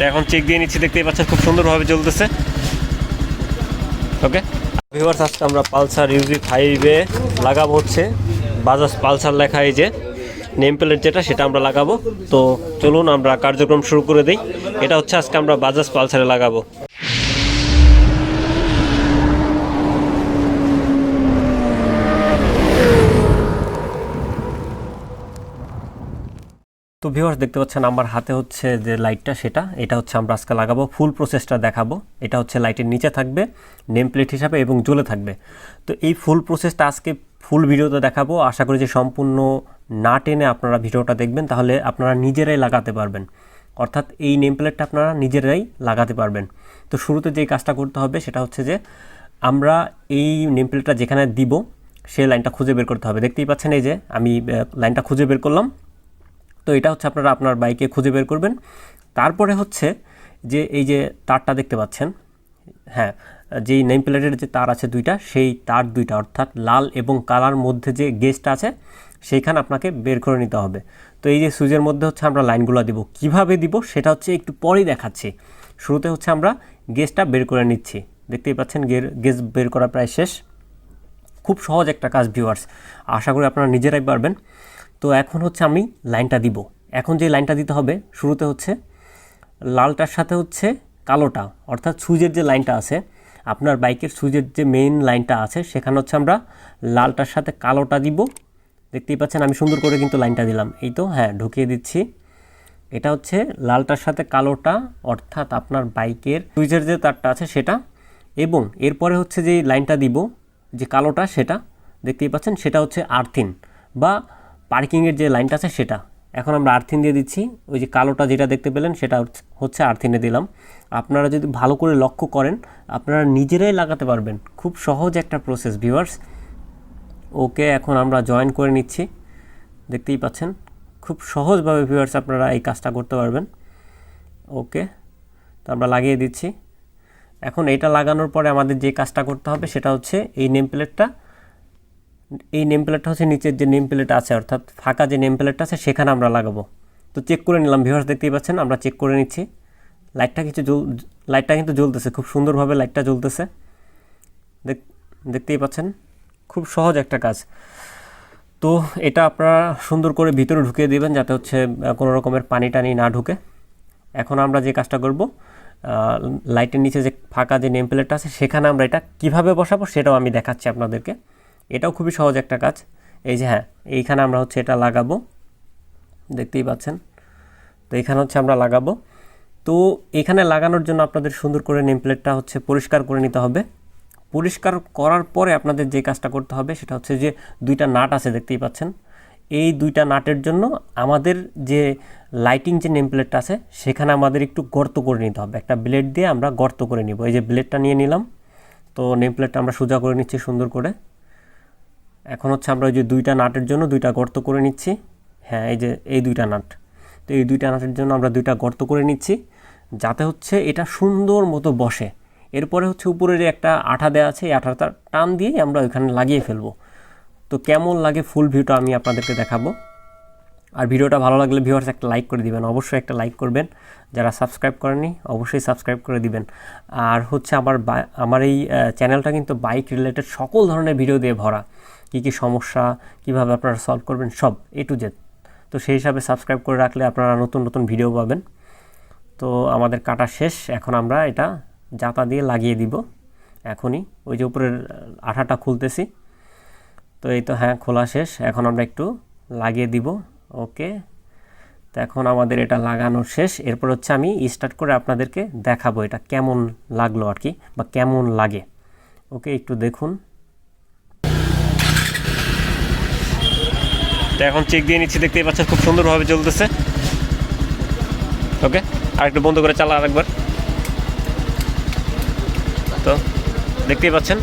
তো এখন চেক দিয়ে নিচ্ছি, দেখতেই পাচ্ছেন খুব সুন্দরভাবে জ্বলতেছে। ওকে ভিউয়ার্স, আজকে আমরা পালসার ইউজি 5-এ লাগাবো হচ্ছে বাজাজ পালসার লেখা এই যে নেম প্লেট যেটা, সেটা আমরা লাগাবো। তো চলুন আমরা কার্যক্রম শুরু করে দিই। এটা হচ্ছে আজকে আমরা বাজাজ পালসারে লাগাবো। তো ভিউয়ার্স, দেখতে পাচ্ছেন আমার হাতে হচ্ছে যে লাইটটা, এটা হচ্ছে আমরা আজকে লাগাবো। ফুল প্রসেসটা দেখাবো। এটা হচ্ছে লাইটের নিচে থাকবে নেম প্লেট হিসাবে এবং জ্বলে থাকবে। তো এই ফুল প্রসেসটা আজকে ফুল ভিডিওতে দেখাবো। আশা করি যে সম্পূর্ণ না টেনে আপনারা ভিডিওটা দেখবেন, তাহলে আপনারা নিজেরাই লাগাতে পারবেন। অর্থাৎ এই নেম প্লেটটা আপনারা নিজেরাই লাগাতে পারবেন। তো শুরুতে যে কাজটা করতে হবে সেটা হচ্ছে যে আমরা এই নেম প্লেটটা যেখানে দিব সেই লাইনটা খুঁজে বের করতে হবে। দেখতেই পাচ্ছেন এই যে আমি লাইনটা খুঁজে বের করলাম। তো এটা হচ্ছে আপনারা আপনার বাইকে খুঁজে বের করবেন। তারপরে হচ্ছে যে এই যে তারটা দেখতে পাচ্ছেন, হ্যাঁ, যেই নেম প্লেটের যে তার আছে দুইটা, সেই তার দুইটা অর্থাৎ লাল এবং কালার মধ্যে যে গেজটা আছে সেইখানে আপনাকে বের করে নিতে হবে। তো এই যে সুইচের মধ্যে হচ্ছে আমরা লাইনগুলো দিব। কিভাবে দিব সেটা হচ্ছে একটু পরেই দেখাচ্ছি। শুরুতে হচ্ছে আমরা গেজটা বের করে নিচ্ছি। দেখতেই পাচ্ছেন গেজ বের করা প্রায় শেষ। খুব সহজ একটা কাজ ভিউয়ার্স, আশা করি আপনারা নিজেরাই পারবেন। তো এখন হচ্ছে আমি লাইনটা দিব। এখন যে লাইনটা দিতে হবে, শুরুতে হচ্ছে লালটার সাথে হচ্ছে কালোটা, অর্থাৎ সুইচের যে লাইনটা আছে, আপনার বাইকের সুইচের যে মেইন লাইনটা আছে, সেখানে হচ্ছে আমরা লালটার সাথে কালোটা দিব। দেখতেই পাচ্ছেন আমি সুন্দর করে কিন্তু লাইনটা দিলাম। এই তো, হ্যাঁ, ঢুকিয়ে দিচ্ছি। এটা হচ্ছে লালটার সাথে কালোটা, অর্থাৎ আপনার বাইকের সুইচের যে তারটা আছে সেটা। এবং এরপরে হচ্ছে যে লাইনটা দিব, যে কালোটা, সেটা দেখতেই পাচ্ছেন, সেটা হচ্ছে আর্থিন বা পার্কিংয়ের যে লাইনটা আছে সেটা। এখন আমরা আর্থিন দিয়ে দিচ্ছি। ওই যে কালোটা যেটা দেখতে পেলেন সেটা হচ্ছে আর্থিনে দিলাম। আপনারা যদি ভালো করে লক্ষ্য করেন, আপনারা নিজেরাই লাগাতে পারবেন। খুব সহজ একটা প্রসেস ভিউয়ার্স। ওকে, এখন আমরা জয়েন করে নিচ্ছি। দেখতেই পাচ্ছেন খুব সহজভাবে ভিউয়ার্স আপনারা এই কাজটা করতে পারবেন। ওকে, তো আমরা লাগিয়ে দিচ্ছি। এখন এটা লাগানোর পরে আমাদের যে কাজটা করতে হবে সেটা হচ্ছে এই নেম প্লেটটা হচ্ছে নিচের যে নেম প্লেট আছে, অর্থাৎ ফাঁকা যে নেম প্লেটটা আছে সেখানে আমরা লাগাবো। তো চেক করে নিলাম ভিউয়ার্স, দেখতেই পাচ্ছেন আমরা চেক করে নিচ্ছি। লাইটটা কিন্তু জ্বলতেছে, খুব সুন্দরভাবে লাইটটা জ্বলতেছে। দেখতেই পাচ্ছেন খুব সহজ একটা কাজ। তো এটা আপনারা সুন্দর করে ভিতরে ঢুকিয়ে দেবেন, যাতে হচ্ছে কোনো রকমের পানি টানি না ঢুকে। এখন আমরা যে কাজটা করব, লাইটের নিচে যে ফাঁকা যে নেম প্লেটটা আছে সেখানে আমরা এটা কিভাবে বসাবো সেটাও আমি দেখাচ্ছি আপনাদেরকে। এটাও খুবই সহজ একটা কাজ। এই যে, হ্যাঁ, এইখানে আমরা হচ্ছে এটা লাগাবো। দেখতেই পাচ্ছেন। তো এখানে হচ্ছে আমরা লাগাবো। তো এখানে লাগানোর জন্য আপনাদের সুন্দর করে নেম প্লেটটা হচ্ছে পরিষ্কার করে নিতে হবে। পরিষ্কার করার পরে আপনাদের যে কাজটা করতে হবে সেটা হচ্ছে যে দুইটা নাট আছে, দেখতেই পাচ্ছেন। এই দুইটা নাটের জন্য আমাদের যে লাইটিং যে নেম প্লেটটা আছে সেখানে আমাদের একটু গর্ত করে নিতে হবে। একটা ব্লেড দিয়ে আমরা গর্ত করে নিব। এই যে ব্লেডটা নিয়ে নিলাম। তো নেম প্লেটটা আমরা সোজা করে নিচ্ছি সুন্দর করে। এখন হচ্ছে আমরা ওই যে দুইটা নাটের জন্য দুইটা গর্ত করে নিচ্ছি। হ্যাঁ, এই যে এই দুইটা নাট। তো এই দুইটা নাটের জন্য আমরা দুইটা গর্ত করে নিচ্ছি, যাতে হচ্ছে এটা সুন্দর মতো বসে। এরপরে হচ্ছে উপরের একটা আঠা দেওয়া আছে, এই আঠাটা টান দিয়ে আমরা ওইখানে লাগিয়ে ফেলবো। তো কেমন লাগে ফুল ভিউটা আমি আপনাদেরকে দেখাবো। আর ভিডিওটা ভালো লাগলে ভিউয়ার্স একটা লাইক করে দিবেন, অবশ্যই একটা লাইক করবেন। যারা সাবস্ক্রাইব করেননি অবশ্যই সাবস্ক্রাইব করে দিবেন। আর হচ্ছে আমার এই চ্যানেলটা কিন্তু বাইক রিলেটেড সকল ধরনের ভিডিও দিয়ে ভরা। কী সমস্যা, কীভাবে আপনারা সলভ করবেন, সব A to Z। তো সেই হিসাবে সাবস্ক্রাইব করে রাখলে আপনারা নতুন নতুন ভিডিও পাবেন। তো আমাদের কাটা শেষ। এখন আমরা এটা জাতা দিয়ে লাগিয়ে দিব এখনই। ওই যে উপরের আঠাটা খুলতেছি। তো এই তো, হ্যাঁ, খোলা শেষ। এখন আমরা একটু লাগিয়ে দিব। ওকে, তো এখন আমাদের এটা লাগানো শেষ। এরপর হচ্ছে আমি স্টার্ট করে আপনাদেরকে দেখাবো এটা কেমন লাগলো আর কি, বা কেমন লাগে। ওকে, একটু দেখুন। তো এখন চেক দিয়ে নিচ্ছি, দেখতেই পাচ্ছেন খুব সুন্দরভাবে জ্বলতেছে। ওকে, আর একটু বন্ধ করে চালা আরেকবার। তো দেখতেই পাচ্ছেন